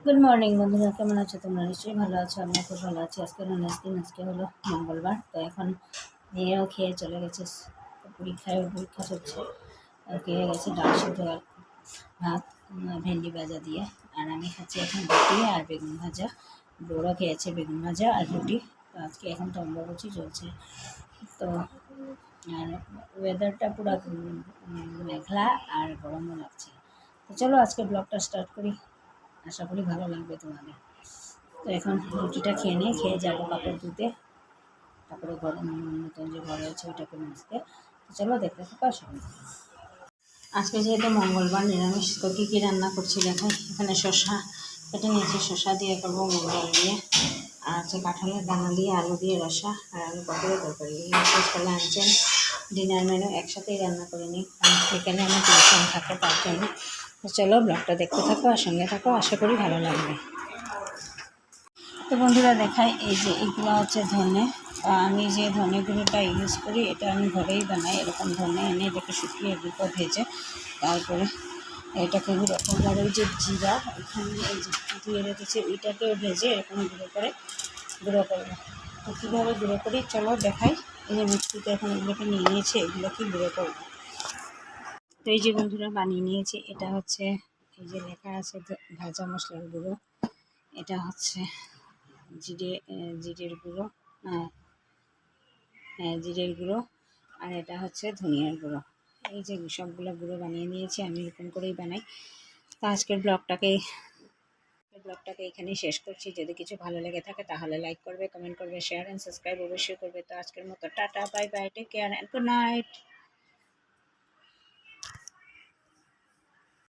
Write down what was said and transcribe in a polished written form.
Good morning বন্ধুরা, কেমন আছো তোমরা? নিশ্চয়ই ভালো আছো। আমিও খুব ভালো আছি। আজকে রোনাস দিন, আজকে হলো মঙ্গলবার। তো এখন মেয়েও খেয়ে চলে গেছে পরীক্ষা চলছে। খেয়ে গেছে ডাল সিদ্ধ আর ভাত, ভেন্ডি ভাজা দিয়ে। আর আমি খাচ্ছি এখন রুটি আর বেগুন ভাজা। বড়ো খেয়েছে বেগুন ভাজা আর রুটি। তো আজকে এখন তো অম্বুবাচী চলছে। তো আর ওয়েদারটা পুরো মেঘলা আর গরমও লাগছে। তো চলো আজকে ব্লগটা স্টার্ট করি। আশা করি ভালো লাগবে তোমাদের। তো এখন রুটিটা খেয়ে নিয়ে খেয়ে যাবো কাপড় ধুতে, তারপরে গরম নতুন যে ঘরে আছে ওইটাকে মুছতে। তো চলো দেখতে থাকো আসলে। আজকে যেহেতু মঙ্গলবার নিরামিষ, তো কী কী রান্না করছি দেখাই। এখানে শসা কেটে নিয়েছি, শসা দিয়ে করবো মুগ ডাল দিয়ে। আর হচ্ছে কাঁঠালের দানা দিয়ে আলু দিয়ে রসা আর আলু পটলের তরকারি। এই সকালে আনছেন ডিনার মেনু একসাথেই রান্না করে নিই, কারণ এখানে আমার টিউশন থাকে তার জন্য। তো চলো ব্লগটা দেখতে থাকো আর সঙ্গে থাকো, আশা করি ভালো লাগবে। তো বন্ধুরা দেখাই, এই যে এগুলো হচ্ছে ধনে। আমি যে ধনে গুঁড়োটা ইউজ করি এটা আমি ঘরেই বানাই। এরকম ধনে এনে এটাকে শুকিয়ে এগুলো ভেজে তারপরে এটাকে গুঁড়ো করবো। আর ওই যে জিরা এখানে এই যে দিয়ে রেখেছি ওইটাকেও ভেজে এরকম গুঁড়ো করবো। তো কীভাবে গুঁড়ো করি চলো দেখাই। এই যে মিক্সিতে এখন এগুলোকে নিয়ে নিয়েছি, এগুলোকে গুঁড়ো করবো। তো এই যে বন্ধুরা বানিয়ে নিয়েছি। এটা হচ্ছে এই যে লেখা আছে ভাজা মশলার গুঁড়ো। এটা হচ্ছে জিরের গুঁড়ো, হ্যাঁ জিরের গুঁড়ো। আর এটা হচ্ছে ধনিয়ার গুঁড়ো। এই যে সবগুলো গুঁড়ো বানিয়ে নিয়েছি, আমি এরকম করেই বানাই। তো আজকের ব্লগটাকে এখানেই শেষ করছি। যদি কিছু ভালো লেগে থাকে তাহলে লাইক করবে, কমেন্ট করবে, শেয়ার অ্যান্ড সাবস্ক্রাইব অবশ্যই করবে। তো আজকের মতো tata, bye bye, take care and good night.